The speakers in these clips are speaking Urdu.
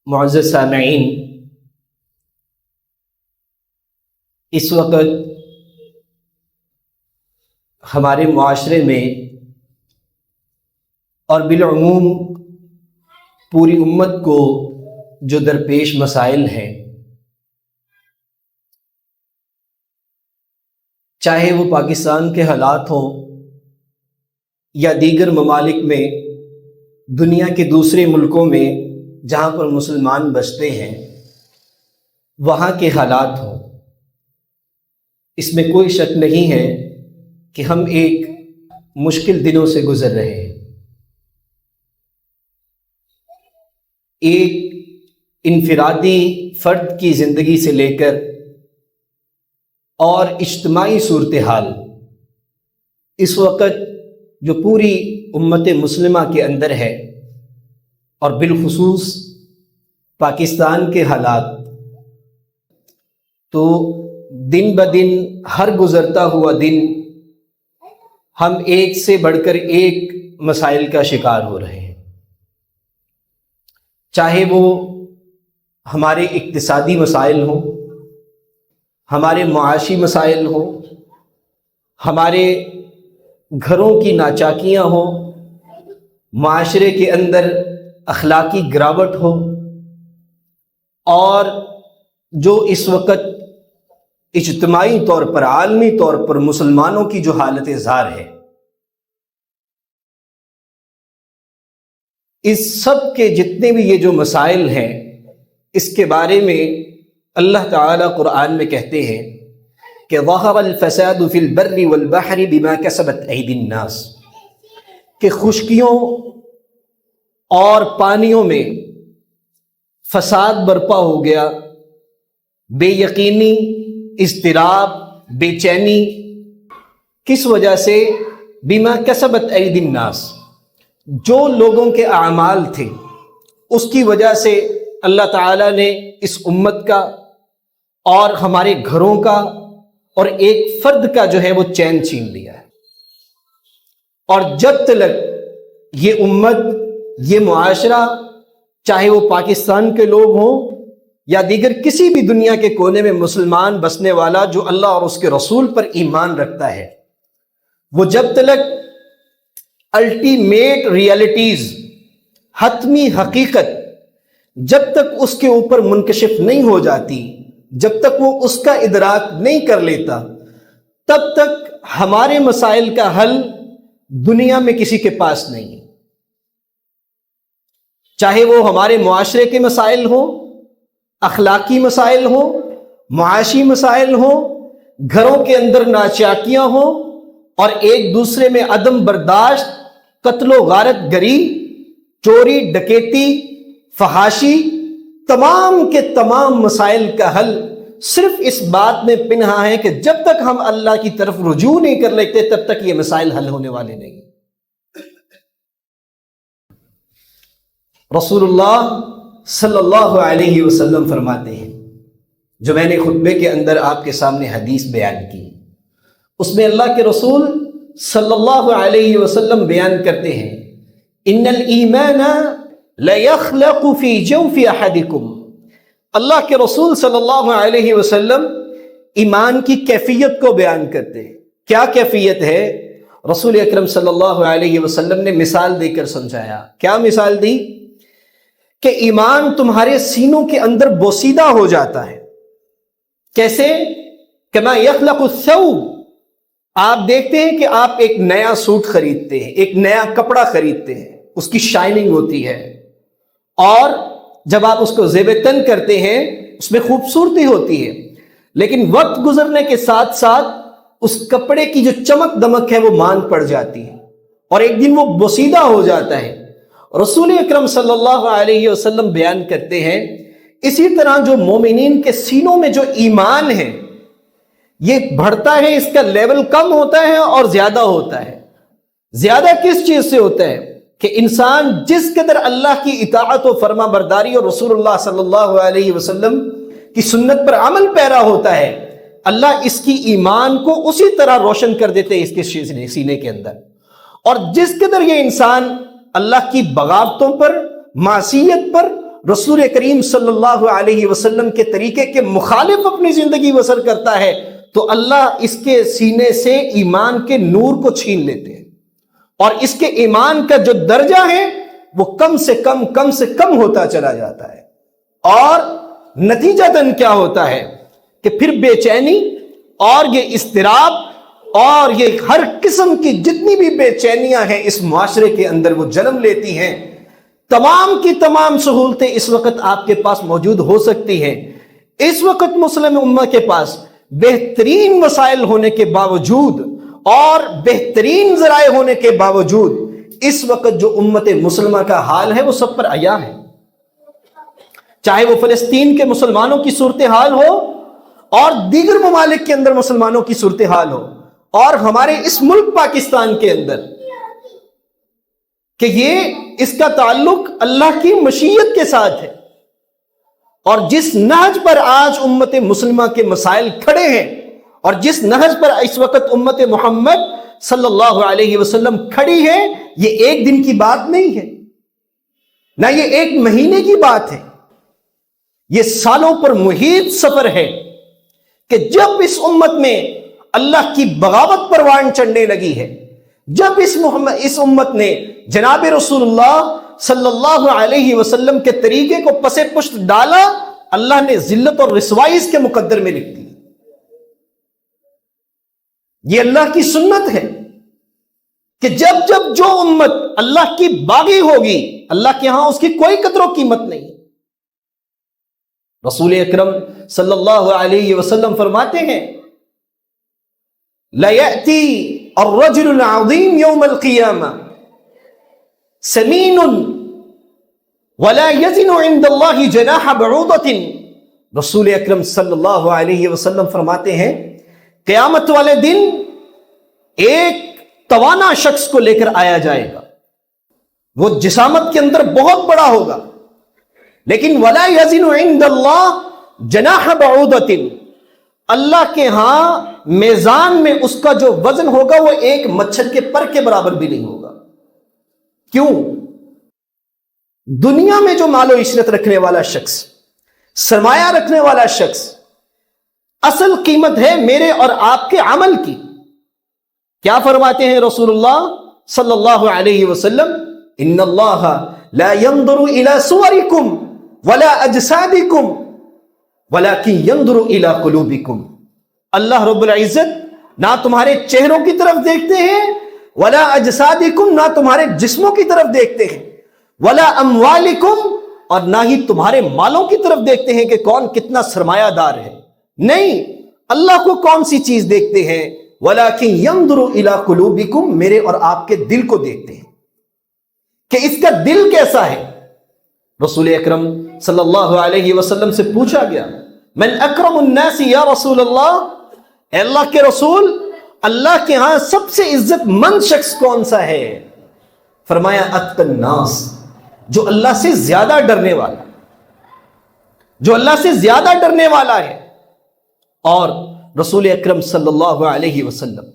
معزز سامعین، اس وقت ہمارے معاشرے میں اور بالعموم پوری امت کو جو درپیش مسائل ہیں، چاہے وہ پاکستان کے حالات ہوں یا دیگر ممالک میں، دنیا کے دوسرے ملکوں میں جہاں پر مسلمان بستے ہیں وہاں کے حالات ہوں، اس میں کوئی شک نہیں ہے کہ ہم ایک مشکل دنوں سے گزر رہے ہیں۔ ایک انفرادی فرد کی زندگی سے لے کر اور اجتماعی صورتحال اس وقت جو پوری امت مسلمہ کے اندر ہے، اور بالخصوص پاکستان کے حالات، تو دن بدن ہر گزرتا ہوا دن ہم ایک سے بڑھ کر ایک مسائل کا شکار ہو رہے ہیں، چاہے وہ ہمارے اقتصادی مسائل ہوں، ہمارے معاشی مسائل ہوں، ہمارے گھروں کی ناچاکیاں ہوں، معاشرے کے اندر اخلاقی گراوٹ ہو، اور جو اس وقت اجتماعی طور پر، عالمی طور پر مسلمانوں کی جو حالت زار ہے، اس سب کے جتنے بھی یہ جو مسائل ہیں، اس کے بارے میں اللہ تعالیٰ قرآن میں کہتے ہیں کہ ظہر الفساد فی البر والبحر بما کسبت ایدی الناس، کہ خشکیوں اور پانیوں میں فساد برپا ہو گیا، بے یقینی، اضطراب، بے چینی، کس وجہ سے؟ بما کسبت ایدی الناس، جو لوگوں کے اعمال تھے اس کی وجہ سے اللہ تعالیٰ نے اس امت کا اور ہمارے گھروں کا اور ایک فرد کا جو ہے وہ چین چھین لیا ہے، اور جب تک یہ امت، یہ معاشرہ، چاہے وہ پاکستان کے لوگ ہوں یا دیگر کسی بھی دنیا کے کونے میں مسلمان بسنے والا جو اللہ اور اس کے رسول پر ایمان رکھتا ہے، وہ جب تک الٹیمیٹ ریالٹیز، حتمی حقیقت جب تک اس کے اوپر منکشف نہیں ہو جاتی، جب تک وہ اس کا ادراک نہیں کر لیتا، تب تک ہمارے مسائل کا حل دنیا میں کسی کے پاس نہیں ہے، چاہے وہ ہمارے معاشرے کے مسائل ہوں، اخلاقی مسائل ہوں، معاشی مسائل ہوں، گھروں کے اندر ناچاکیاں ہوں، اور ایک دوسرے میں عدم برداشت، قتل و غارت گری، چوری ڈکیتی، فحاشی، تمام کے تمام مسائل کا حل صرف اس بات میں پنہا ہے کہ جب تک ہم اللہ کی طرف رجوع نہیں کر لیتے تب تک یہ مسائل حل ہونے والے نہیں۔ رسول اللہ صلی اللہ علیہ وسلم فرماتے ہیں، جو میں نے خطبے کے اندر آپ کے سامنے حدیث بیان کی، اس میں اللہ کے رسول صلی اللہ علیہ وسلم بیان کرتے ہیں، ان الایمان لیخلق فی جوف احدکم، اللہ کے رسول صلی اللہ علیہ وسلم ایمان کی کیفیت کو بیان کرتے ہیں۔ کیا کیفیت ہے؟ رسول اکرم صلی اللہ علیہ وسلم نے مثال دے کر سمجھایا۔ کیا مثال دی؟ کہ ایمان تمہارے سینوں کے اندر بوسیدہ ہو جاتا ہے۔ کیسے؟ کما یخلق الثوب، آپ دیکھتے ہیں کہ آپ ایک نیا سوٹ خریدتے ہیں، ایک نیا کپڑا خریدتے ہیں، اس کی شائننگ ہوتی ہے، اور جب آپ اس کو زیب تن کرتے ہیں اس میں خوبصورتی ہوتی ہے، لیکن وقت گزرنے کے ساتھ ساتھ اس کپڑے کی جو چمک دمک ہے وہ مان پڑ جاتی ہے، اور ایک دن وہ بوسیدہ ہو جاتا ہے۔ رسول اکرم صلی اللہ علیہ وسلم بیان کرتے ہیں، اسی طرح جو مومنین کے سینوں میں جو ایمان ہے یہ بڑھتا ہے، اس کا لیول کم ہوتا ہے اور زیادہ ہوتا ہے۔ زیادہ کس چیز سے ہوتا ہے؟ کہ انسان جس قدر اللہ کی اطاعت و فرما برداری اور رسول اللہ صلی اللہ علیہ وسلم کی سنت پر عمل پیرا ہوتا ہے، اللہ اس کی ایمان کو اسی طرح روشن کر دیتے ہیں اس کے سینے کے اندر۔ اور جس قدر یہ انسان اللہ کی بغاوتوں پر، معصیت پر رسول کریم صلی اللہ علیہ وسلم کے طریقے کے مخالف اپنی زندگی بسر کرتا ہے تو اللہ اس کے سینے سے ایمان کے نور کو چھین لیتے ہیں، اور اس کے ایمان کا جو درجہ ہے وہ کم سے کم ہوتا چلا جاتا ہے، اور نتیجتاً کیا ہوتا ہے کہ پھر بے چینی اور یہ اضطراب اور یہ ہر قسم کی جتنی بھی بے چینیاں ہیں اس معاشرے کے اندر وہ جنم لیتی ہیں۔ تمام کی تمام سہولتیں اس وقت آپ کے پاس موجود ہو سکتی ہیں، اس وقت مسلم امہ کے پاس بہترین وسائل ہونے کے باوجود اور بہترین ذرائع ہونے کے باوجود اس وقت جو امت مسلمہ کا حال ہے وہ سب پر عیاں ہے، چاہے وہ فلسطین کے مسلمانوں کی صورتحال ہو اور دیگر ممالک کے اندر مسلمانوں کی صورتحال ہو، اور ہمارے اس ملک پاکستان کے اندر کہ یہ اس کا تعلق اللہ کی مشیت کے ساتھ ہے، اور جس نہج پر آج امت مسلمہ کے مسائل کھڑے ہیں اور جس نہج پر اس وقت امت محمد صلی اللہ علیہ وسلم کھڑی ہے، یہ ایک دن کی بات نہیں ہے، نہ یہ ایک مہینے کی بات ہے، یہ سالوں پر محیط سفر ہے کہ جب اس امت میں اللہ کی بغاوت پروان چڑھنے لگی ہے، جب اس امت نے جناب رسول اللہ صلی اللہ علیہ وسلم کے طریقے کو پس پشت ڈالا، اللہ نے ذلت اور رسوائی اس کے مقدر میں لکھ دی۔ یہ اللہ کی سنت ہے کہ جب جو امت اللہ کی باغی ہوگی اللہ کے ہاں اس کی کوئی قدر و قیمت نہیں۔ رسول اکرم صلی اللہ علیہ وسلم فرماتے ہیں لَيَأْتِي الرَّجُلُ الْعَظِيمُ يَوْمَ الْقِيَامَةِ سَمِينٌ وَلَا يَزِنُ عِنْدَ اللَّهِ جَنَاحَ بَعُوضَةٍ۔ رسول اکرم صلی اللہ علیہ وسلم فرماتے ہیں قیامت والے دن ایک توانا شخص کو لے کر آیا جائے گا، وہ جسامت کے اندر بہت بڑا ہوگا، لیکن وَلَا يَزِنُ عِنْدَ اللَّهِ جَنَاحَ بَعُوضَةٍ، اللہ کے ہاں میزان میں اس کا جو وزن ہوگا وہ ایک مچھر کے پر کے برابر بھی نہیں ہوگا۔ کیوں؟ دنیا میں جو مال و عشرت رکھنے والا شخص، سرمایہ رکھنے والا شخص، اصل قیمت ہے میرے اور آپ کے عمل کی۔ کیا فرماتے ہیں رسول اللہ صلی اللہ علیہ وسلم؟ ان اللہ لا ينظر الى صورکم ولا اجسادکم ولكن ينظر الى قلوبکم۔ اللہ رب العزت نہ تمہارے چہروں کی طرف دیکھتے ہیں، ولا اجسادکم، نہ تمہارے جسموں کی طرف دیکھتے ہیں، ولا اموالکم، اور نہ ہی تمہارے مالوں کی طرف دیکھتے ہیں کہ کون کتنا سرمایہ دار ہے۔ نہیں، اللہ کو کون سی چیز دیکھتے ہیں؟ وَلَكِنْ يَنْظُرُ إِلَىٰ قُلُوبِكُمْ، میرے اور آپ کے دل کو دیکھتے ہیں کہ اس کا دل کیسا ہے۔ رسول اکرم صلی اللہ علیہ وسلم سے پوچھا گیا من اکرم الناس یا رسول اللہ، اے اللہ کے رسول، اللہ کے ہاں سب سے عزت مند شخص کون سا ہے؟ فرمایا اتقی الناس، جو اللہ سے زیادہ ڈرنے والا، جو اللہ سے زیادہ ڈرنے والا ہے۔ اور رسول اکرم صلی اللہ علیہ وسلم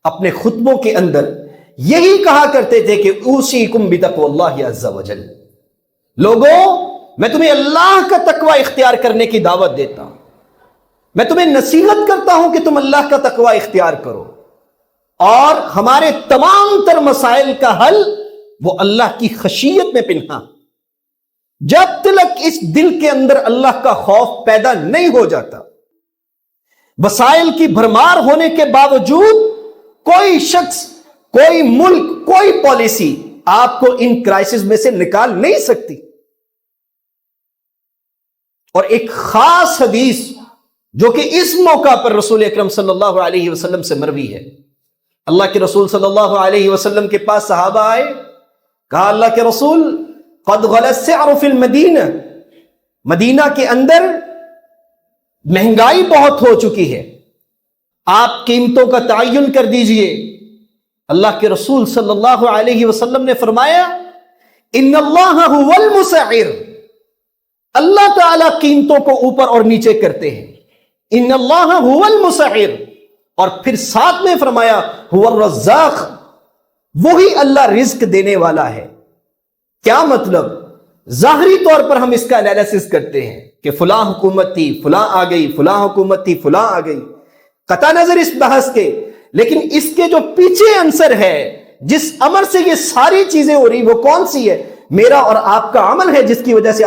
اپنے خطبوں کے اندر یہی کہا کرتے تھے کہ اوصیکم بتقوی اللہ عز وجل، لوگوں میں تمہیں اللہ کا تقوی اختیار کرنے کی دعوت دیتا ہوں، میں تمہیں نصیحت کرتا ہوں کہ تم اللہ کا تقوی اختیار کرو، اور ہمارے تمام تر مسائل کا حل وہ اللہ کی خشیت میں پنہا۔ جب تک اس دل کے اندر اللہ کا خوف پیدا نہیں ہو جاتا، وسائل کی بھرمار ہونے کے باوجود کوئی شخص، کوئی ملک، کوئی پالیسی آپ کو ان کرائسس میں سے نکال نہیں سکتی۔ اور ایک خاص حدیث جو کہ اس موقع پر رسول اکرم صلی اللہ علیہ وسلم سے مروی ہے، اللہ کے رسول صلی اللہ علیہ وسلم کے پاس صحابہ آئے، کہا اللہ کے رسول قد غلی السعر فی المدینہ، مدینہ کے اندر مہنگائی بہت ہو چکی ہے، آپ قیمتوں کا تعین کر دیجئے۔ اللہ کے رسول صلی اللہ علیہ وسلم نے فرمایا ان اللہ هو المسعر، اللہ تعالی قیمتوں کو اوپر اور نیچے کرتے ہیں، ان اللہ هو المسعر، اور پھر ساتھ میں فرمایا هو الرزاق، وہی اللہ رزق دینے والا ہے۔ کیا مطلب؟ ظاہری طور پر ہم اس کا انالیسس کرتے ہیں کہ فلاں حکومت تھی، فلاں آ گئی، فلاں حکومت تھی، فلاں آ گئی، قطع نظر اس بحث کے، لیکن اس کے جو پیچھے عنصر ہے، جس عمل سے یہ ساری چیزیں ہو رہی، وہ کون سی ہے؟ میرا اور آپ کا عمل ہے، جس کی وجہ سے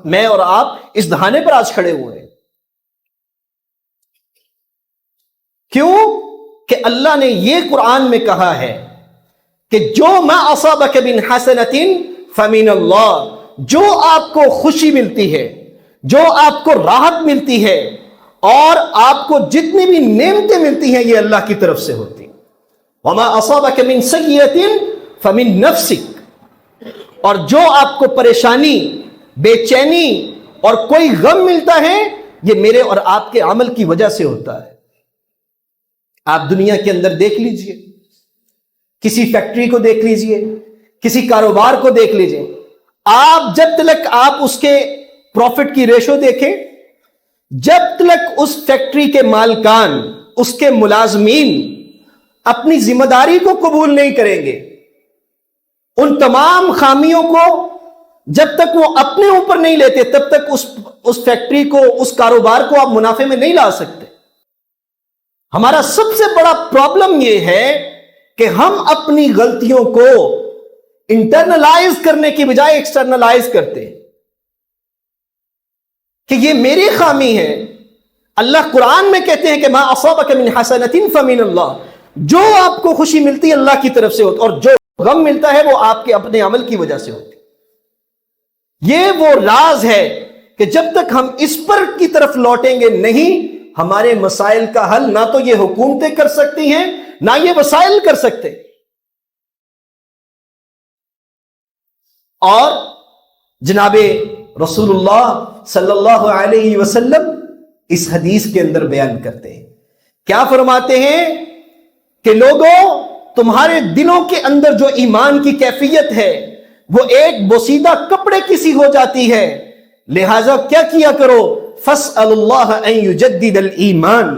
میں اور آپ اس دہانے پر آج کھڑے ہوئے ہیں۔ کیوں کہ اللہ نے یہ قرآن میں کہا ہے کہ جو ما اصابک من حسنۃ فمن اللہ، جو آپ کو خوشی ملتی ہے، جو آپ کو راحت ملتی ہے، اور آپ کو جتنی بھی نعمتیں ملتی ہیں، یہ اللہ کی طرف سے ہوتی ہیں۔ وما اصابک من سیئۃ فمن نفسک، اور جو آپ کو پریشانی، بے چینی اور کوئی غم ملتا ہے، یہ میرے اور آپ کے عمل کی وجہ سے ہوتا ہے۔ آپ دنیا کے اندر دیکھ لیجئے، کسی فیکٹری کو دیکھ لیجئے، کسی کاروبار کو دیکھ لیجئے، آپ جب تک آپ اس کے پروفٹ کی ریشو دیکھیں، جب تک اس فیکٹری کے مالکان، اس کے ملازمین اپنی ذمہ داری کو قبول نہیں کریں گے، ان تمام خامیوں کو جب تک وہ اپنے اوپر نہیں لیتے، تب تک اس فیکٹری کو، اس کاروبار کو آپ منافع میں نہیں لا سکتے۔ ہمارا سب سے بڑا پرابلم یہ ہے کہ ہم اپنی غلطیوں کو انٹرنلائز کرنے کی بجائے ایکسٹرنلائز کرتے ہیں کہ یہ میری خامی ہے۔ اللہ قرآن میں کہتے ہیں کہ ما اصابک من حسنۃ فمن اللہ، جو آپ کو خوشی ملتی ہے اللہ کی طرف سے ہوتی، اور جو غم ملتا ہے وہ آپ کے اپنے عمل کی وجہ سے ہوتی۔ یہ وہ راز ہے کہ جب تک ہم اس پر کی طرف لوٹیں گے نہیں، ہمارے مسائل کا حل نہ تو یہ حکومتیں کر سکتی ہیں، نہ یہ وسائل کر سکتے۔ اور جناب رسول اللہ صلی اللہ علیہ وسلم اس حدیث کے اندر بیان کرتے ہیں، کیا فرماتے ہیں کہ لوگوں، تمہارے دلوں کے اندر جو ایمان کی کیفیت ہے وہ ایک بوسیدہ کپڑے کی سی ہو جاتی ہے، لہذا کیا کیا کرو؟ فَاسْأَلُ اللَّهَ أَن يُجَدِّدَ الْإِيمَانِ،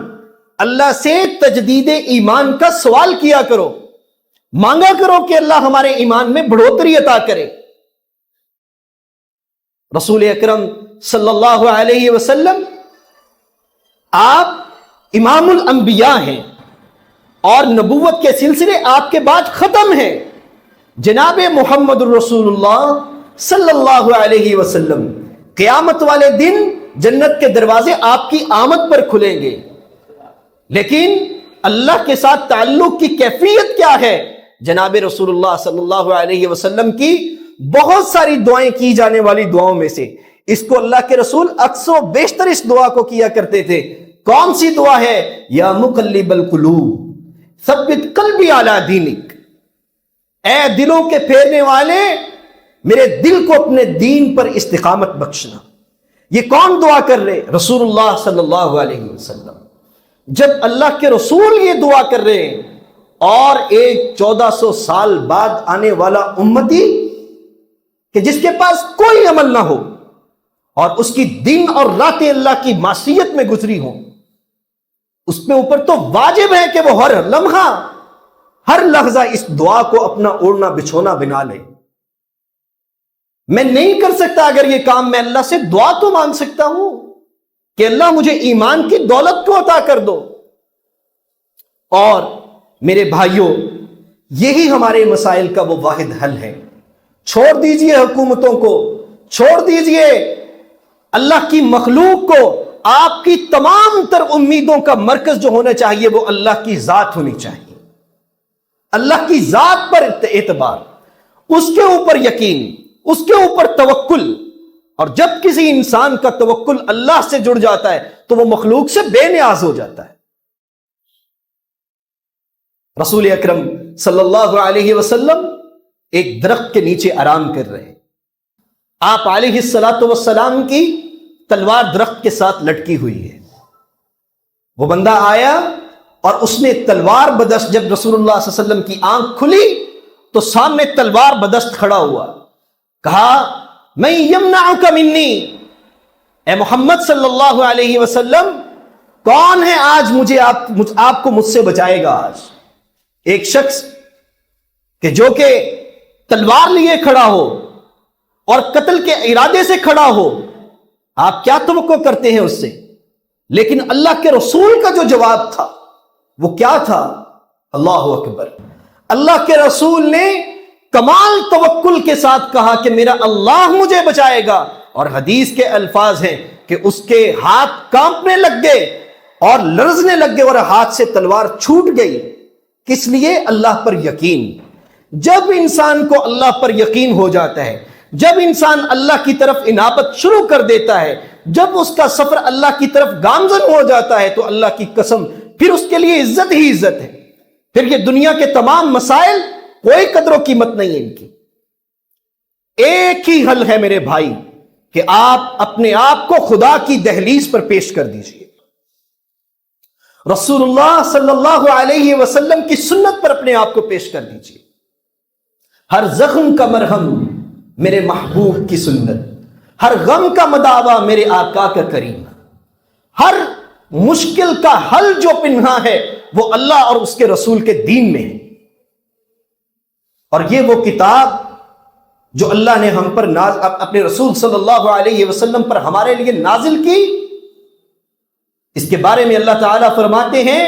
اللہ سے تجدید ایمان کا سوال کیا کرو، مانگا کرو کہ اللہ ہمارے ایمان میں بڑھوتری عطا کرے۔ رسول اکرم صلی اللہ علیہ وسلم آپ امام الانبیاء ہیں، اور نبوت کے سلسلے آپ کے بعد ختم ہیں۔ جناب محمد الرسول اللہ صلی اللہ علیہ وسلم، قیامت والے دن جنت کے دروازے آپ کی آمد پر کھلیں گے، لیکن اللہ کے ساتھ تعلق کی کیفیت کیا ہے؟ جناب رسول اللہ صلی اللہ علیہ وسلم کی بہت ساری دعائیں کی جانے والی دعاؤں میں سے اس کو اللہ کے رسول اکثر و بیشتر اس دعا کو کیا کرتے تھے۔ کون سی دعا ہے؟ یا مقلب القلوب ثبت قلبی علی دینک، اے دلوں کے پھیرنے والے، میرے دل کو اپنے دین پر استقامت بخشنا۔ یہ کون دعا کر رہے؟ رسول اللہ صلی اللہ علیہ وسلم۔ جب اللہ کے رسول یہ دعا کر رہے ہیں، اور ایک 1400 سال بعد آنے والا امتی کہ جس کے پاس کوئی عمل نہ ہو، اور اس کی دن اور راتیں اللہ کی معصیت میں گزری ہوں، اس پہ اوپر تو واجب ہے کہ وہ ہر لمحہ، ہر لحظہ اس دعا کو اپنا اوڑھنا بچھونا بنا لے۔ میں نہیں کر سکتا اگر یہ کام، میں اللہ سے دعا تو مانگ سکتا ہوں کہ اللہ مجھے ایمان کی دولت کو عطا کر دو۔ اور میرے بھائیوں، یہی ہمارے مسائل کا وہ واحد حل ہے۔ چھوڑ دیجئے حکومتوں کو، چھوڑ دیجئے اللہ کی مخلوق کو، آپ کی تمام تر امیدوں کا مرکز جو ہونا چاہیے وہ اللہ کی ذات ہونی چاہیے۔ اللہ کی ذات پر اعتبار، اس کے اوپر یقین، اس کے اوپر توکل۔ اور جب کسی انسان کا توکل اللہ سے جڑ جاتا ہے تو وہ مخلوق سے بے نیاز ہو جاتا ہے۔ رسول اکرم صلی اللہ علیہ وسلم ایک درخت کے نیچے آرام کر رہے ہیں، آپ علیہ السلام کی تلوار درخت کے ساتھ لٹکی ہوئی ہے۔ وہ بندہ آیا اور اس نے تلوار بدست، جب رسول اللہ صلی اللہ علیہ وسلم کی آنکھ کھلی تو سامنے تلوار بدست کھڑا ہوا، کہا میں یمنعک منی، اے محمد صلی اللہ علیہ وسلم، کون ہے آج مجھے آپ کو مجھ سے بچائے گا؟ آج ایک شخص کہ جو کہ تلوار لیے کھڑا ہو، اور قتل کے ارادے سے کھڑا ہو، آپ کیا توقع کرتے ہیں اس سے؟ لیکن اللہ کے رسول کا جو جواب تھا وہ کیا تھا؟ اللہ اکبر! اللہ کے رسول نے کمال توکل کے ساتھ کہا کہ میرا اللہ مجھے بچائے گا، اور حدیث کے الفاظ ہیں کہ اس کے ہاتھ کانپنے لگ گئے اور لرزنے لگ گئے اور ہاتھ سے تلوار چھوٹ گئی۔ کس لیے؟ اللہ پر یقین۔ جب انسان کو اللہ پر یقین ہو جاتا ہے، جب انسان اللہ کی طرف انابت شروع کر دیتا ہے، جب اس کا سفر اللہ کی طرف گامزن ہو جاتا ہے، تو اللہ کی قسم پھر اس کے لیے عزت ہی عزت ہے۔ پھر یہ دنیا کے تمام مسائل کوئی قدر و قیمت نہیں ہے ان کی۔ ایک ہی حل ہے میرے بھائی کہ آپ اپنے آپ کو خدا کی دہلیز پر پیش کر دیجئے، رسول اللہ صلی اللہ علیہ وسلم کی سنت پر اپنے آپ کو پیش کر دیجئے۔ ہر زخم کا مرہم میرے محبوب کی سنت، ہر غم کا مداوا میرے آقا کا کریم، ہر مشکل کا حل جو پنہا ہے وہ اللہ اور اس کے رسول کے دین میں ہے۔ اور یہ وہ کتاب جو اللہ نے ہم پر اپنے رسول صلی اللہ علیہ وسلم پر ہمارے لیے نازل کی، اس کے بارے میں اللہ تعالیٰ فرماتے ہیں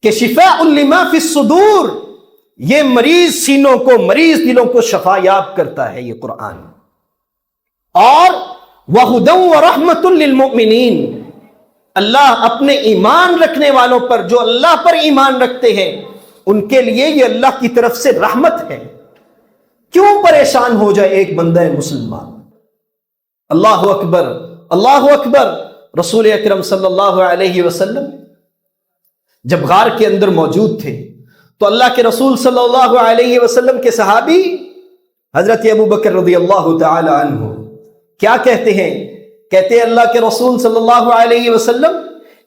کہ شفاء لما فی الصدور، یہ مریض سینوں کو، مریض دلوں کو شفا یاب کرتا ہے یہ قرآن، اور وَهُدًى وَرَحْمَةٌ لِّلْمُؤْمِنِينَ، اللہ اپنے ایمان رکھنے والوں پر، جو اللہ پر ایمان رکھتے ہیں، ان کے لیے یہ اللہ کی طرف سے رحمت ہے۔ کیوں پریشان ہو جائے ایک بندہ مسلمان؟ اللہ اکبر، اللہ اکبر! رسول اکرم صلی اللہ علیہ وسلم جب غار کے اندر موجود تھے تو اللہ کے رسول صلی اللہ علیہ وسلم کے صحابی حضرت ابو بکر رضی اللہ تعالی عنہ کیا کہتے ہیں؟ کہتے ہیں اللہ کے رسول صلی اللہ علیہ وسلم،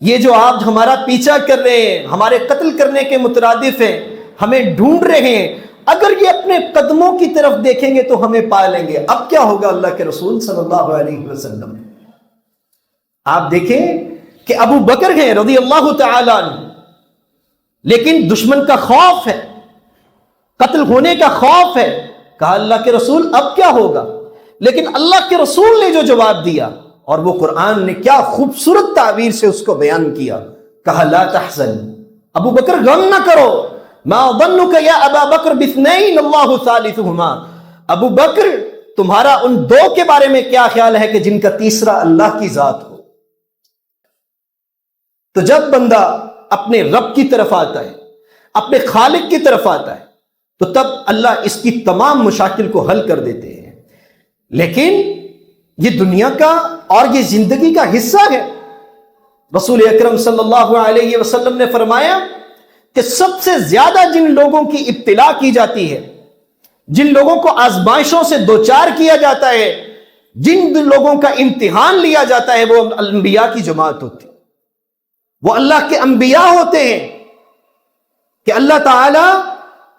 یہ جو آپ ہمارا پیچھا کر رہے ہیں، ہمارے قتل کرنے کے مترادف ہیں، ہمیں ڈھونڈ رہے ہیں، اگر یہ اپنے قدموں کی طرف دیکھیں گے تو ہمیں پا لیں گے۔ اب کیا ہوگا اللہ کے رسول صلی اللہ علیہ وسلم؟ آپ دیکھیں کہ ابو بکر ہیں رضی اللہ تعالی عنہ، لیکن دشمن کا خوف ہے، قتل ہونے کا خوف ہے۔ کہا اللہ کے رسول اب کیا ہوگا؟ لیکن اللہ کے رسول نے جو جواب دیا، اور وہ قرآن نے کیا خوبصورت تعبیر سے اس کو بیان کیا، کہا لا تحزن، ابو بکر غم نہ کرو، ما ظنک یا ابا بکر باثنین اللہ ثالثہما، ابو بکر تمہارا ان دو کے بارے میں کیا خیال ہے کہ جن کا تیسرا اللہ کی ذات ہو؟ تو جب بندہ اپنے رب کی طرف آتا ہے، اپنے خالق کی طرف آتا ہے، تو تب اللہ اس کی تمام مشاکل کو حل کر دیتے ہیں۔ لیکن یہ دنیا کا اور یہ زندگی کا حصہ ہے۔ رسول اکرم صلی اللہ علیہ وسلم نے فرمایا کہ سب سے زیادہ جن لوگوں کی ابتلا کی جاتی ہے، جن لوگوں کو آزمائشوں سے دوچار کیا جاتا ہے، جن لوگوں کا امتحان لیا جاتا ہے، وہ انبیاء کی جماعت ہوتی ہے، وہ اللہ کے انبیاء ہوتے ہیں، کہ اللہ تعالی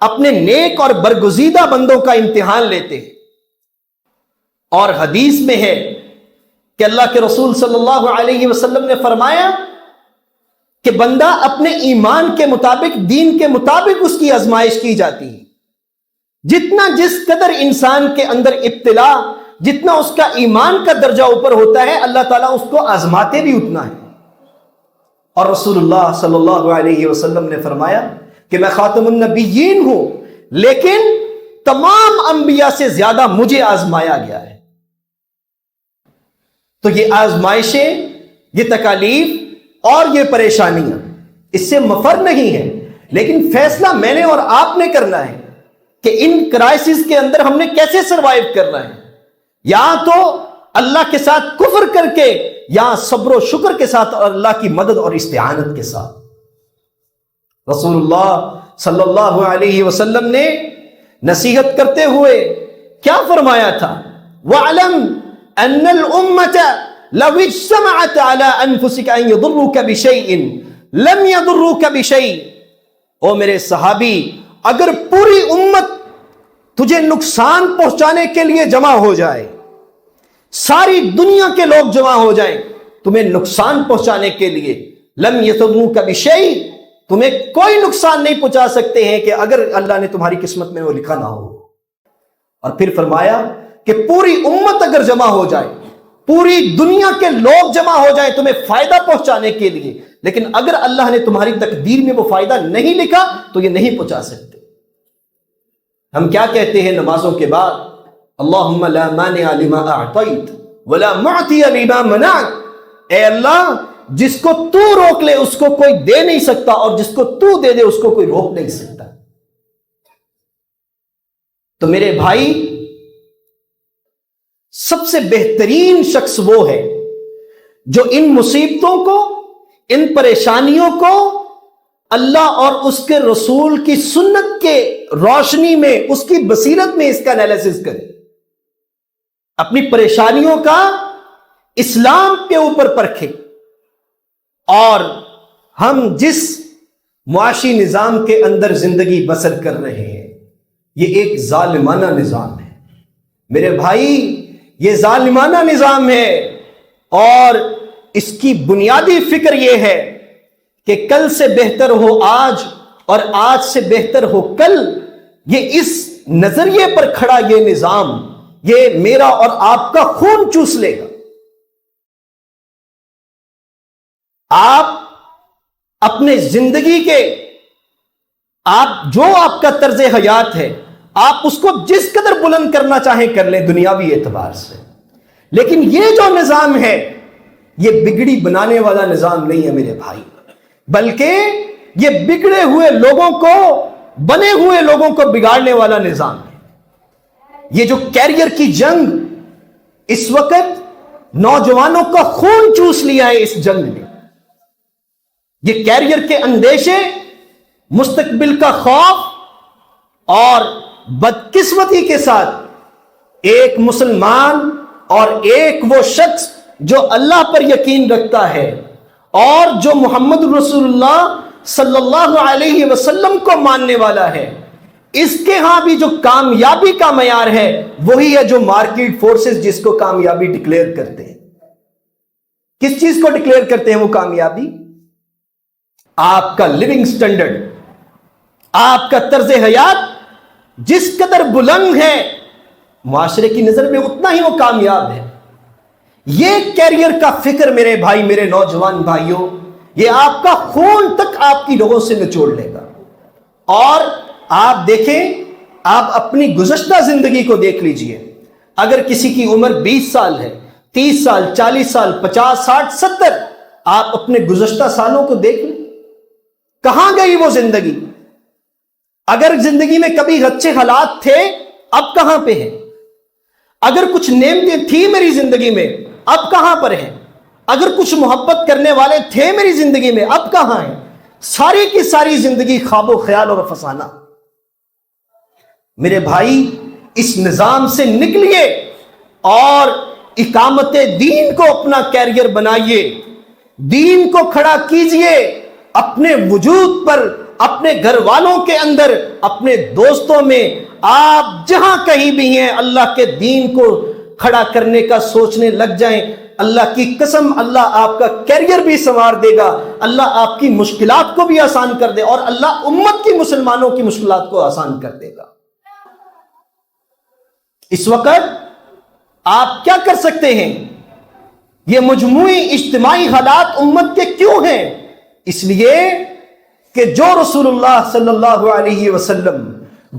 اپنے نیک اور برگزیدہ بندوں کا امتحان لیتے ہیں۔ اور حدیث میں ہے کہ اللہ کے رسول صلی اللہ علیہ وسلم نے فرمایا کہ بندہ اپنے ایمان کے مطابق، دین کے مطابق اس کی آزمائش کی جاتی ہے۔ جتنا جس قدر انسان کے اندر ابتلا، جتنا اس کا ایمان کا درجہ اوپر ہوتا ہے، اللہ تعالیٰ اس کو آزماتے بھی اتنا ہے۔ اور رسول اللہ صلی اللہ علیہ وسلم نے فرمایا کہ میں خاتم النبیین ہوں، لیکن تمام انبیاء سے زیادہ مجھے آزمایا گیا ہے۔ تو یہ آزمائشیں، یہ تکالیف اور یہ پریشانیاں، اس سے مفر نہیں ہے، لیکن فیصلہ میں نے اور آپ نے کرنا ہے کہ ان کرائسس کے اندر ہم نے کیسے سروائیو کرنا ہے۔ یا تو اللہ کے ساتھ کفر کر کے، یا صبر و شکر کے ساتھ اور اللہ کی مدد اور استعانت کے ساتھ۔ رسول اللہ صلی اللہ علیہ وسلم نے نصیحت کرتے ہوئے کیا فرمایا تھا؟ وَعْلَمْ أَنَّ الْأُمَّةَ لَوْ اجْتَمَعَتْ عَلَىٰ أَنفُسِكَ أَن يَضُرُّوكَ بِشَيْءٍ لَمْ يَضُرُّوكَ بِشَيْءٍ، او میرے صحابی، اگر پوری امت تجھے نقصان پہنچانے کے لیے جمع ہو جائے، ساری دنیا کے لوگ جمع ہو جائیں تمہیں نقصان پہنچانے کے لیے، لم یضروک بشیء، تمہیں کوئی نقصان نہیں پہنچا سکتے ہیں کہ اگر اللہ نے تمہاری قسمت میں وہ لکھا نہ ہو۔ اور پھر فرمایا کہ پوری امت اگر جمع ہو جائے، پوری دنیا کے لوگ جمع ہو جائیں تمہیں فائدہ پہنچانے کے لیے، لیکن اگر اللہ نے تمہاری تقدیر میں وہ فائدہ نہیں لکھا تو یہ نہیں پہنچا سکتے۔ ہم کیا کہتے ہیں نمازوں کے بعد؟ اللہم لا مانع لما اعطیت ولا معطی لما منعت، اے اللہ جس کو تو روک لے اس کو کوئی دے نہیں سکتا، اور جس کو تو دے دے اس کو کوئی روک نہیں سکتا۔ تو میرے بھائی، سب سے بہترین شخص وہ ہے جو ان مصیبتوں کو، ان پریشانیوں کو اللہ اور اس کے رسول کی سنت کے روشنی میں، اس کی بصیرت میں اس کا انالیسس کرے، اپنی پریشانیوں کا اسلام کے اوپر پرکھے۔ اور ہم جس معاشی نظام کے اندر زندگی بسر کر رہے ہیں یہ ایک ظالمانہ نظام ہے میرے بھائی، یہ ظالمانہ نظام ہے، اور اس کی بنیادی فکر یہ ہے کہ کل سے بہتر ہو آج اور آج سے بہتر ہو کل۔ یہ اس نظریے پر کھڑا یہ نظام، یہ میرا اور آپ کا خون چوس لے گا۔ آپ اپنے زندگی کے، جو آپ کا طرز حیات ہے، آپ اس کو جس قدر بلند کرنا چاہیں کر لیں دنیاوی اعتبار سے، لیکن یہ جو نظام ہے یہ بگڑی بنانے والا نظام نہیں ہے میرے بھائی، بلکہ یہ بگڑے ہوئے لوگوں کو، بنے ہوئے لوگوں کو بگاڑنے والا نظام ہے۔ یہ جو کیریئر کی جنگ اس وقت نوجوانوں کا خون چوس لیا ہے، اس جنگ نے یہ کیریئر کے اندیشے، مستقبل کا خوف، اور بدقسمتی کے ساتھ ایک مسلمان اور ایک وہ شخص جو اللہ پر یقین رکھتا ہے اور جو محمد رسول اللہ صلی اللہ علیہ وسلم کو ماننے والا ہے، اس کے ہاں بھی جو کامیابی کا معیار ہے وہی ہے جو مارکیٹ فورسز جس کو کامیابی ڈکلیئر کرتے ہیں۔ کس چیز کو ڈکلیئر کرتے ہیں وہ کامیابی؟ آپ کا لیونگ سٹینڈرڈ، آپ کا طرز حیات جس قدر بلند ہے معاشرے کی نظر میں اتنا ہی وہ کامیاب ہے۔ یہ کیریئر کا فکر میرے بھائی، میرے نوجوان بھائیوں، یہ آپ کا خون تک آپ کی رگوں سے نچوڑ لے گا۔ اور آپ دیکھیں، آپ اپنی گزشتہ زندگی کو دیکھ لیجئے، اگر کسی کی عمر 20 سال ہے، 30 سال، 40 سال، 50، 60، 70، آپ اپنے گزشتہ سالوں کو دیکھ لیں، کہاں گئی وہ زندگی؟ اگر زندگی میں کبھی اچھے حالات تھے اب کہاں پہ ہیں؟ اگر کچھ نعمتیں تھی میری زندگی میں اب کہاں پر ہیں؟ اگر کچھ محبت کرنے والے تھے میری زندگی میں اب کہاں ہیں؟ ساری کی ساری زندگی خواب و خیال اور افسانہ۔ میرے بھائی، اس نظام سے نکلیے اور اقامت دین کو اپنا کیریئر بنائیے، دین کو کھڑا کیجئے اپنے وجود پر، اپنے گھر والوں کے اندر، اپنے دوستوں میں، آپ جہاں کہیں بھی ہیں اللہ کے دین کو کھڑا کرنے کا سوچنے لگ جائیں۔ اللہ کی قسم، اللہ آپ کا کیریئر بھی سنوار دے گا، اللہ آپ کی مشکلات کو بھی آسان کر دے، اور اللہ امت کی، مسلمانوں کی مشکلات کو آسان کر دے گا۔ اس وقت آپ کیا کر سکتے ہیں؟ یہ مجموعی اجتماعی حالات امت کے کیوں ہیں؟ اس لیے کہ جو رسول اللہ صلی اللہ علیہ وسلم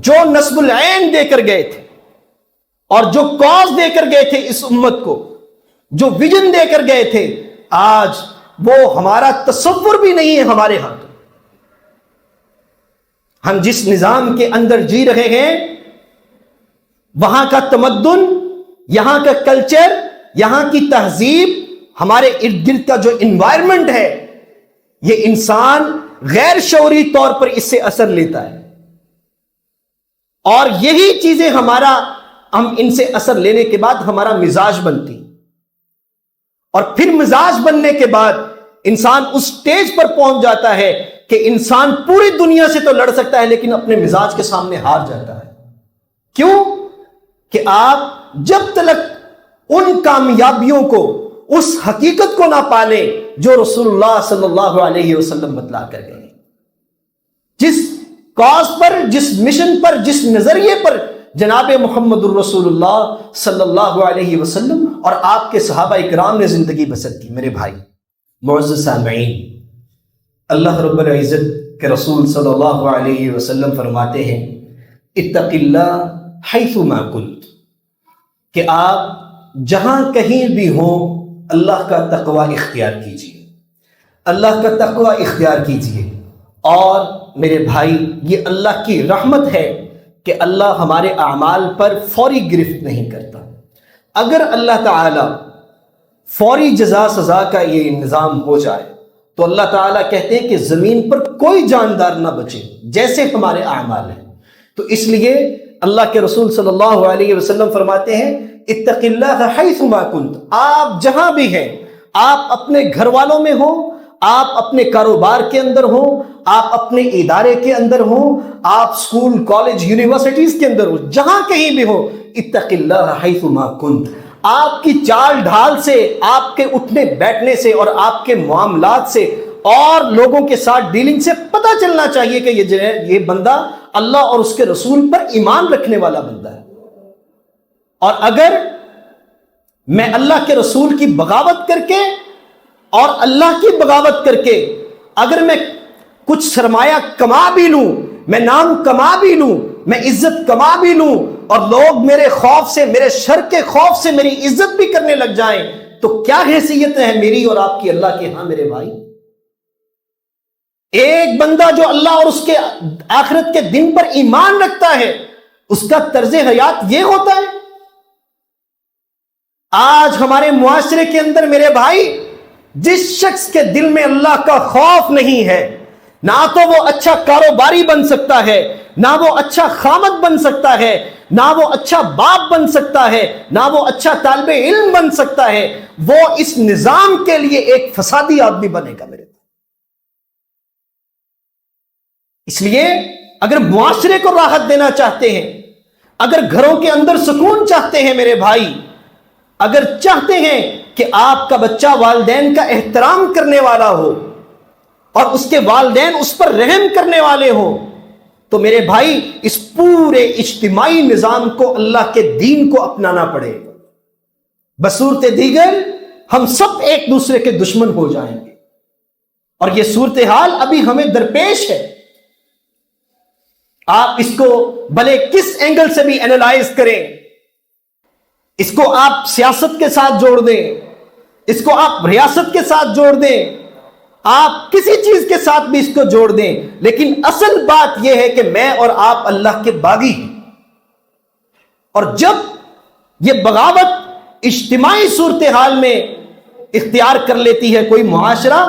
جو نصب العین دے کر گئے تھے اور جو کاز دے کر گئے تھے اس امت کو، جو ویژن دے کر گئے تھے، آج وہ ہمارا تصور بھی نہیں ہے ہمارے ہاتھوں۔ ہم جس نظام کے اندر جی رہے ہیں، وہاں کا تمدن، یہاں کا کلچر، یہاں کی تہذیب، ہمارے ارد گرد کا جو انوائرمنٹ ہے، یہ انسان غیر شعوری طور پر اس سے اثر لیتا ہے، اور یہی چیزیں ہم ان سے اثر لینے کے بعد ہمارا مزاج بنتی، اور پھر مزاج بننے کے بعد انسان اس سٹیج پر پہنچ جاتا ہے کہ انسان پوری دنیا سے تو لڑ سکتا ہے لیکن اپنے مزاج کے سامنے ہار جاتا ہے۔ کیوں؟ کہ آپ جب تک ان کامیابیوں کو، اس حقیقت کو نہ پالیں جو رسول اللہ صلی اللہ علیہ وسلم بتلا کر گئے، جس کاز پر، جس مشن پر، جس نظریے پر جناب محمد الرسول اللہ صلی اللہ علیہ وسلم اور آپ کے صحابہ اکرام نے زندگی بسر کی۔ میرے بھائی معزز سامعین، اللہ رب العزت کے رسول صلی اللہ علیہ وسلم فرماتے ہیں اتق اللہ حیث ما کنت، کہ آپ جہاں کہیں بھی ہوں اللہ کا تقوی اختیار کیجیے، اللہ کا تقوی اختیار کیجیے۔ اور میرے بھائی یہ اللہ کی رحمت ہے کہ اللہ ہمارے اعمال پر فوری گرفت نہیں کرتا۔ اگر اللہ تعالی فوری جزا سزا کا یہ نظام ہو جائے تو اللہ تعالیٰ کہتے ہیں کہ زمین پر کوئی جاندار نہ بچے جیسے ہمارے اعمال ہیں۔ تو اس لیے اللہ کے رسول صلی اللہ علیہ وسلم فرماتے ہیں اتق اللہ حیث ما کنت، آپ جہاں بھی ہیں، آپ اپنے گھر والوں میں ہوں، آپ اپنے کاروبار کے اندر ہوں، آپ اپنے ادارے کے اندر ہوں، آپ سکول کالج یونیورسٹیز کے اندر ہوں، جہاں کہیں بھی ہو، اتق اللہ حیث ما کنت۔ آپ کی چال ڈھال سے، آپ کے اٹھنے بیٹھنے سے اور آپ کے معاملات سے اور لوگوں کے ساتھ ڈیلنگ سے پتہ چلنا چاہیے کہ یہ بندہ اللہ اور اس کے رسول پر ایمان رکھنے والا بندہ ہے۔ اور اگر میں اللہ کے رسول کی بغاوت کر کے اور اللہ کی بغاوت کر کے اگر میں کچھ سرمایہ کما بھی لوں، میں نام کما بھی لوں، میں عزت کما بھی لوں، اور لوگ میرے خوف سے، میرے شر کے خوف سے میری عزت بھی کرنے لگ جائیں، تو کیا حیثیت ہے میری اور آپ کی اللہ کے ہاں میرے بھائی؟ ایک بندہ جو اللہ اور اس کے آخرت کے دن پر ایمان رکھتا ہے، اس کا طرز حیات یہ ہوتا ہے۔ آج ہمارے معاشرے کے اندر میرے بھائی جس شخص کے دل میں اللہ کا خوف نہیں ہے، نہ تو وہ اچھا کاروباری بن سکتا ہے، نہ وہ اچھا خامد بن سکتا ہے، نہ وہ اچھا باپ بن سکتا ہے، نہ وہ اچھا طالب علم بن سکتا ہے، وہ اس نظام کے لیے ایک فسادی آدمی بنے گا میرے۔ اس لیے اگر معاشرے کو راحت دینا چاہتے ہیں، اگر گھروں کے اندر سکون چاہتے ہیں میرے بھائی، اگر چاہتے ہیں کہ آپ کا بچہ والدین کا احترام کرنے والا ہو اور اس کے والدین اس پر رحم کرنے والے ہوں، تو میرے بھائی اس پورے اجتماعی نظام کو، اللہ کے دین کو اپنانا پڑے گا۔ بصورت دیگر ہم سب ایک دوسرے کے دشمن ہو جائیں گے، اور یہ صورتحال ابھی ہمیں درپیش ہے۔ آپ اس کو بھلے کس اینگل سے بھی اینالائز کریں، اس کو آپ سیاست کے ساتھ جوڑ دیں، اس کو آپ ریاست کے ساتھ جوڑ دیں، آپ کسی چیز کے ساتھ بھی اس کو جوڑ دیں، لیکن اصل بات یہ ہے کہ میں اور آپ اللہ کے باغی ہیں۔ اور جب یہ بغاوت اجتماعی صورتحال میں اختیار کر لیتی ہے کوئی معاشرہ،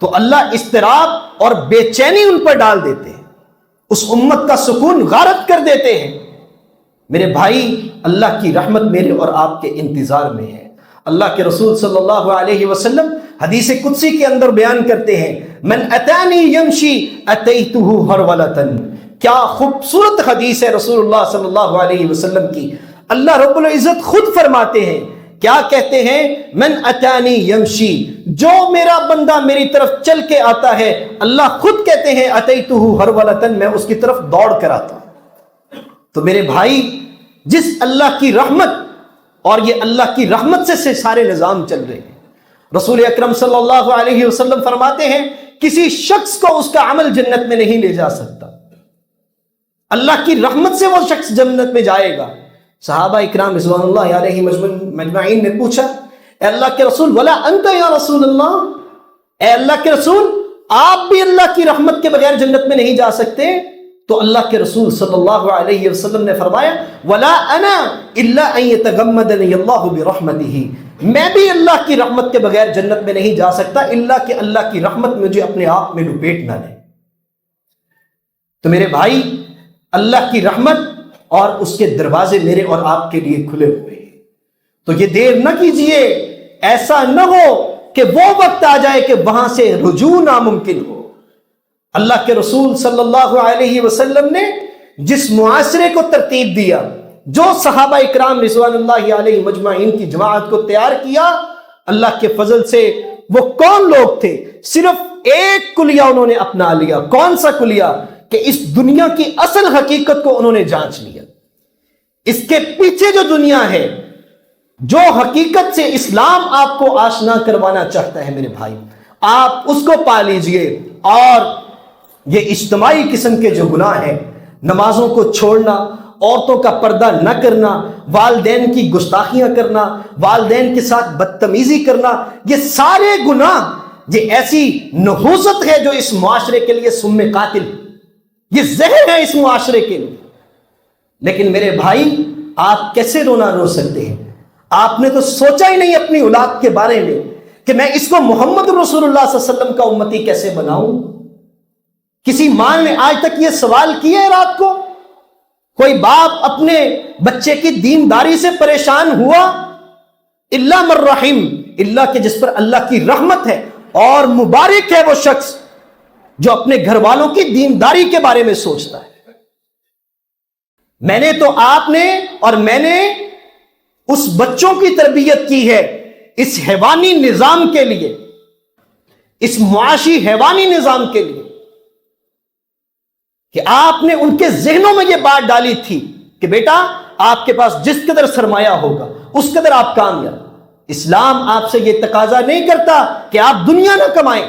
تو اللہ اضطراب اور بے چینی ان پر ڈال دیتے ہیں، اس امت کا سکون غارت کر دیتے ہیں۔ میرے بھائی اللہ کی رحمت میرے اور آپ کے انتظار میں ہے۔ اللہ کے رسول صلی اللہ علیہ وسلم حدیث قدسی کے اندر بیان کرتے ہیں من اتانی یمشی اتیتہ ہرولۃ۔ کیا خوبصورت حدیث ہے رسول اللہ صلی اللہ علیہ وسلم کی۔ اللہ رب العزت خود فرماتے ہیں، کیا کہتے ہیں؟ من اتانی یمشی، جو میرا بندہ میری طرف چل کے آتا ہے، اللہ خود کہتے ہیں اتیتہ ہرولۃ، میں اس کی طرف دوڑ کر آتا ہوں۔ تو میرے بھائی جس اللہ کی رحمت، اور یہ اللہ کی رحمت سے سارے نظام چل رہے ہیں۔ رسول اکرم صلی اللہ علیہ وسلم فرماتے ہیں کسی شخص کو اس کا عمل جنت میں نہیں لے جا سکتا، اللہ کی رحمت سے وہ شخص جنت میں جائے گا۔ صحابہ اکرام رضوان اللہ علیہ مجمعین نے پوچھا اے اللہ کے رسول ولا انت یا رسول اللہ، اے اللہ کے رسول آپ بھی اللہ کی رحمت کے بغیر جنت میں نہیں جا سکتے؟ تو اللہ کے رسول صلی اللہ علیہ وسلم نے فرمایا ولا انا الا ان يتغمدني الله برحمته، میں بھی اللہ کی رحمت کے بغیر جنت میں نہیں جا سکتا الا کہ اللہ کی رحمت مجھے اپنے آپ میں لپیٹ نہ لے۔ تو میرے بھائی اللہ کی رحمت اور اس کے دروازے میرے اور آپ کے لیے کھلے ہوئے ہیں، تو یہ دیر نہ کیجئے، ایسا نہ ہو کہ وہ وقت آ جائے کہ وہاں سے رجوع ناممکن ہو۔ اللہ کے رسول صلی اللہ علیہ وسلم نے جس معاشرے کو ترتیب دیا، جو صحابہ اکرام رضوان اللہ علیہ مجمعین کی جماعت کو تیار کیا، اللہ کے فضل سے وہ کون لوگ تھے؟ صرف ایک کلیہ انہوں نے اپنا لیا۔ کون سا کلیہ؟ کہ اس دنیا کی اصل حقیقت کو انہوں نے جانچ لیا۔ اس کے پیچھے جو دنیا ہے، جو حقیقت سے اسلام آپ کو آشنا کروانا چاہتا ہے میرے بھائی، آپ اس کو پا لیجئے۔ اور یہ اجتماعی قسم کے جو گناہ ہیں، نمازوں کو چھوڑنا، عورتوں کا پردہ نہ کرنا، والدین کی گستاخیاں کرنا، والدین کے ساتھ بدتمیزی کرنا، یہ سارے گناہ، یہ ایسی نحوست ہے جو اس معاشرے کے لیے سم قاتل، یہ زہر ہے اس معاشرے کے لیے۔ لیکن میرے بھائی، آپ کیسے رونا رو سکتے ہیں؟ آپ نے تو سوچا ہی نہیں اپنی اولاد کے بارے میں کہ میں اس کو محمد رسول اللہ صلی اللہ علیہ وسلم کا امتی کیسے بناؤں؟ کسی ماں نے آج تک یہ سوال کیا ہے رات کو؟ کوئی باپ اپنے بچے کی دینداری سے پریشان ہوا؟ الا من رحم، اللہ کہ جس پر اللہ کی رحمت ہے، اور مبارک ہے وہ شخص جو اپنے گھر والوں کی دینداری کے بارے میں سوچتا ہے۔ میں نے تو آپ نے اور میں نے اس بچوں کی تربیت کی ہے اس حیوانی نظام کے لیے، اس معاشی حیوانی نظام کے لیے، کہ آپ نے ان کے ذہنوں میں یہ بات ڈالی تھی کہ بیٹا آپ کے پاس جس قدر سرمایہ ہوگا اس قدر آپ کامیاب۔ اسلام آپ سے یہ تقاضا نہیں کرتا کہ آپ دنیا نہ کمائیں،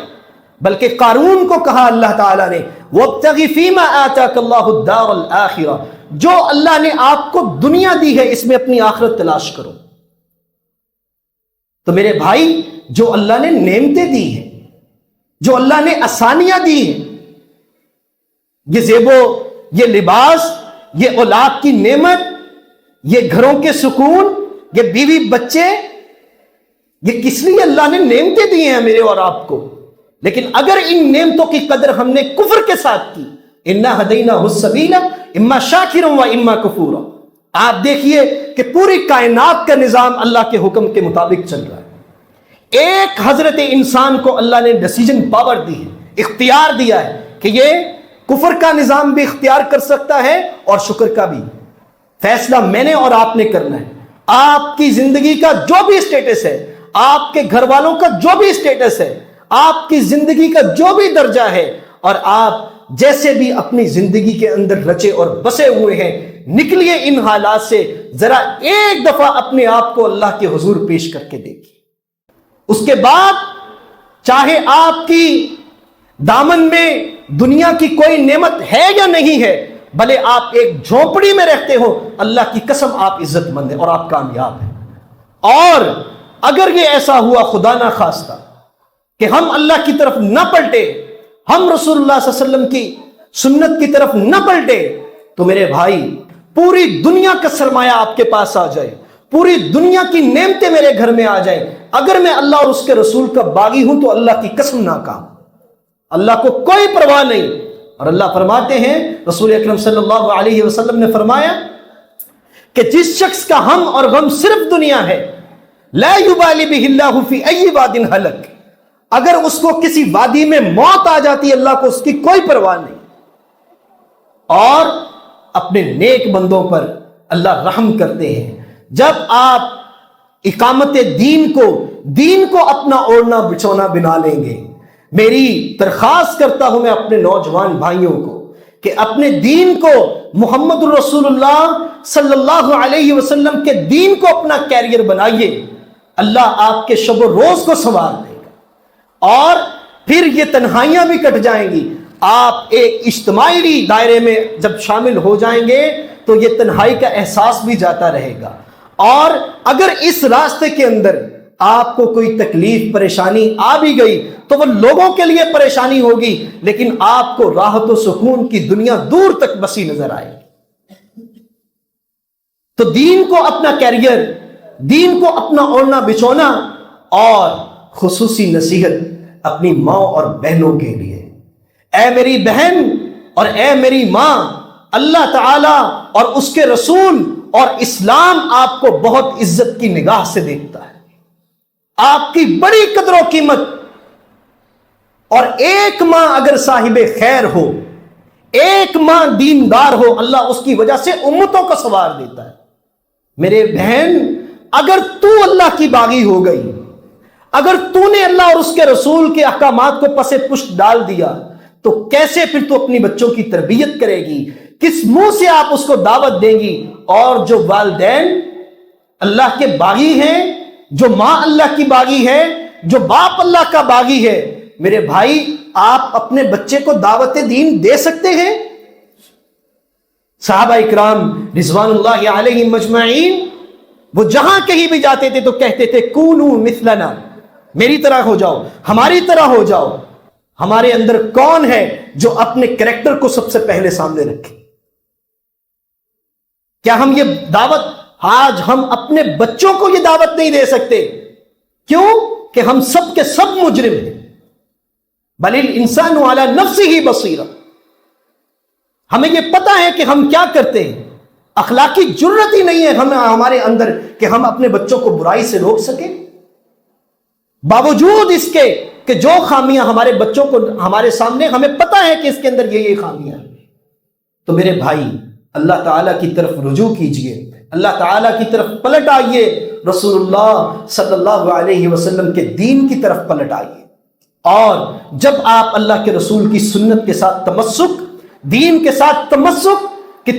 بلکہ قارون کو کہا اللہ تعالیٰ نے وَابْتَغِ فِي مَا آتَاكَ اللَّهُ الدَّارَ الْآخِرَةَ، جو اللہ نے آپ کو دنیا دی ہے اس میں اپنی آخرت تلاش کرو۔ تو میرے بھائی، جو اللہ نے نعمتیں دی ہیں، جو اللہ نے آسانیاں دی ہیں، یہ زیب و یہ لباس، یہ اولاد کی نعمت، یہ گھروں کے سکون، یہ بیوی بچے، یہ کس لیے اللہ نے نعمتیں دی ہیں میرے اور آپ کو؟ لیکن اگر ان نعمتوں کی قدر ہم نے کفر کے ساتھ کی، اِنَّا هَدَيْنَاهُ السَّبِيلَ اِمَّا شَاكِرًا وَإِمَّا كَفُورًا، آپ دیکھیے کہ پوری کائنات کا نظام اللہ کے حکم کے مطابق چل رہا ہے۔ ایک حضرت انسان کو اللہ نے ڈیسیجن پاور دی ہے، اختیار دیا ہے کہ یہ کفر کا نظام بھی اختیار کر سکتا ہے اور شکر کا بھی۔ فیصلہ میں نے اور آپ نے کرنا ہے۔ آپ کی زندگی کا جو بھی اسٹیٹس ہے، آپ کے گھر والوں کا جو بھی اسٹیٹس ہے، آپ کی زندگی کا جو بھی درجہ ہے، اور آپ جیسے بھی اپنی زندگی کے اندر رچے اور بسے ہوئے ہیں، نکلیے ان حالات سے، ذرا ایک دفعہ اپنے آپ کو اللہ کے حضور پیش کر کے دیکھیے۔ اس کے بعد چاہے آپ کی دامن میں دنیا کی کوئی نعمت ہے یا نہیں ہے، بھلے آپ ایک جھونپڑی میں رہتے ہو، اللہ کی قسم آپ عزت مند ہیں اور آپ کامیاب ہیں۔ اور اگر یہ ایسا ہوا خدا نہ خواستہ کہ ہم اللہ کی طرف نہ پلٹے، ہم رسول اللہ صلی اللہ علیہ وسلم کی سنت کی طرف نہ پلٹے، تو میرے بھائی پوری دنیا کا سرمایہ آپ کے پاس آ جائے، پوری دنیا کی نعمتیں میرے گھر میں آ جائیں، اگر میں اللہ اور اس کے رسول کا باغی ہوں تو اللہ کی قسم ناکام، اللہ کو کوئی پرواہ نہیں۔ اور اللہ فرماتے ہیں، رسول اکرم صلی اللہ علیہ وسلم نے فرمایا کہ جس شخص کا ہم اور غم صرف دنیا ہے، لا یبالی بہ اللہ فی ای واد ہلک، اگر اس کو کسی وادی میں موت آ جاتی، اللہ کو اس کی کوئی پرواہ نہیں۔ اور اپنے نیک بندوں پر اللہ رحم کرتے ہیں۔ جب آپ اقامت دین کو اپنا اوڑھنا بچھونا بنا لیں گے، میری درخواست کرتا ہوں میں اپنے نوجوان بھائیوں کو کہ اپنے دین کو، محمد رسول اللہ صلی اللہ علیہ وسلم کے دین کو اپنا کیریئر بنائیے، اللہ آپ کے شب و روز کو سنوار دے گا، اور پھر یہ تنہائیاں بھی کٹ جائیں گی۔ آپ ایک اجتماعی دائرے میں جب شامل ہو جائیں گے تو یہ تنہائی کا احساس بھی جاتا رہے گا۔ اور اگر اس راستے کے اندر آپ کو کوئی تکلیف پریشانی آ بھی گئی تو وہ لوگوں کے لیے پریشانی ہوگی، لیکن آپ کو راحت و سکون کی دنیا دور تک بسی نظر آئے گی۔ تو دین کو اپنا کیریئر، دین کو اپنا اوڑھنا بچھونا، اور خصوصی نصیحت اپنی ماں اور بہنوں کے لیے، اے میری بہن اور اے میری ماں، اللہ تعالی اور اس کے رسول اور اسلام آپ کو بہت عزت کی نگاہ سے دیکھتا ہے، آپ کی بڑی قدر و قیمت۔ اور ایک ماں اگر صاحب خیر ہو، ایک ماں دیندار ہو، اللہ اس کی وجہ سے امتوں کو سنوار دیتا ہے۔ میرے بہن، اگر تو اللہ کی باغی ہو گئی، اگر تو نے اللہ اور اس کے رسول کے احکامات کو پس پشت ڈال دیا، تو کیسے پھر تو اپنی بچوں کی تربیت کرے گی؟ کس منہ سے آپ اس کو دعوت دیں گی؟ اور جو والدین اللہ کے باغی ہیں، جو ماں اللہ کی باغی ہے، جو باپ اللہ کا باغی ہے، میرے بھائی آپ اپنے بچے کو دعوت دین دے سکتے ہیں؟ صحابہ اکرام رضوان اللہ علیہم مجمعین وہ جہاں کہیں بھی جاتے تھے تو کہتے تھے کونو مثلنا، میری طرح ہو جاؤ، ہماری طرح ہو جاؤ۔ ہمارے اندر کون ہے جو اپنے کریکٹر کو سب سے پہلے سامنے رکھے؟ کیا ہم یہ دعوت، آج ہم اپنے بچوں کو یہ دعوت نہیں دے سکتے؟ کیوں کہ ہم سب کے سب مجرم ہیں۔ بل الانسان علی نفسہ بصیرہ، ہمیں یہ پتا ہے کہ ہم کیا کرتے ہیں، اخلاقی جرت ہی نہیں ہے ہمارے اندر کہ ہم اپنے بچوں کو برائی سے روک سکیں، باوجود اس کے کہ جو خامیاں ہمارے بچوں کو ہمارے سامنے ہمیں پتا ہے کہ اس کے اندر یہ خامیاں ہیں۔ تو میرے بھائی اللہ تعالیٰ کی طرف رجوع کیجئے، اللہ تعالیٰ کی طرف پلٹ آئیے، رسول اللہ صلی اللہ علیہ وسلم کے دین کی طرف پلٹ آئیے۔ اور جب آپ اللہ کے رسول کی سنت کے ساتھ تمسک، دین کے ساتھ تمسک،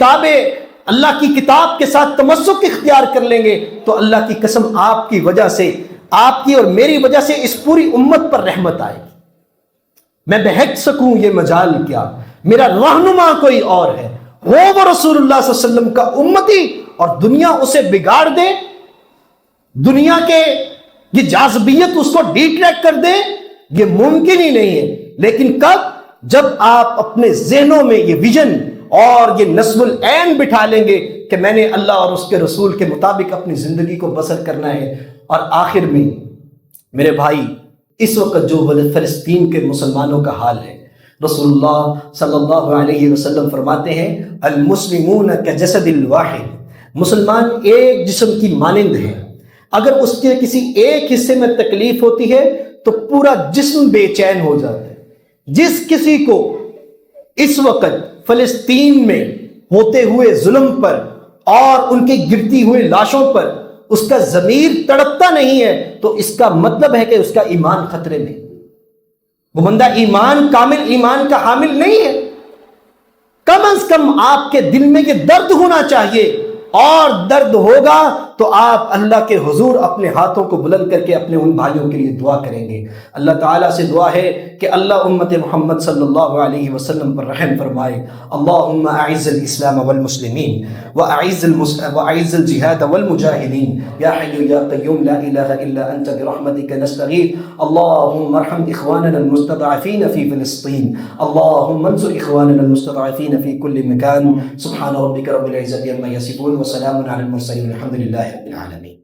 اللہ کی کتاب کے ساتھ تمسک اختیار کر لیں گے تو اللہ کی قسم آپ کی وجہ سے، آپ کی اور میری وجہ سے اس پوری امت پر رحمت آئے گی۔ میں بہک سکوں یہ مجال کیا، میرا رہنما کوئی اور ہے، وہ رسول اللہ صلی اللہ علیہ وسلم کا امتی، اور دنیا اسے بگاڑ دے، دنیا کے یہ جاذبیت اس کو ڈی ٹریک کر دے، یہ ممکن ہی نہیں ہے۔ لیکن کب؟ جب آپ اپنے ذہنوں میں یہ ویژن اور یہ نصب العین بٹھا لیں گے کہ میں نے اللہ اور اس کے رسول کے مطابق اپنی زندگی کو بسر کرنا ہے۔ اور آخر میں میرے بھائی اس وقت جو فلسطین کے مسلمانوں کا حال ہے، رسول اللہ صلی اللہ علیہ وسلم فرماتے ہیں المسلمون کجسد الواحد، مسلمان ایک جسم کی مانند ہے، اگر اس کے کسی ایک حصے میں تکلیف ہوتی ہے تو پورا جسم بے چین ہو جاتا ہے۔ جس کسی کو اس وقت فلسطین میں ہوتے ہوئے ظلم پر اور ان کی گرتی ہوئی لاشوں پر اس کا ضمیر تڑپتا نہیں ہے تو اس کا مطلب ہے کہ اس کا ایمان خطرے میں، وہ بندہ ایمان، کامل ایمان کا حامل نہیں ہے۔ کم از کم آپ کے دل میں یہ درد ہونا چاہیے، اور درد ہوگا تو آپ اللہ کے حضور اپنے ہاتھوں کو بلند کر کے اپنے ان بھائیوں کے لیے دعا کریں گے۔ اللہ تعالیٰ سے دعا ہے کہ اللہ امت محمد صلی اللہ علیہ وسلم پر رحم فرمائے۔ اللہم اعز الاسلام والمسلمین واعز الجہاد والمجاہدین یا حی یا قیوم لا الہ الا انت برحمتک نستغیث۔ اللہم ارحم اخواننا المستضعفین فی فلسطین، اللہم انصر اخواننا المستضعفین فی کل مکان۔ سبحان ربک رب العزت عما یصفون وسلام علی المرسلین والحمد للہ رب العالمین۔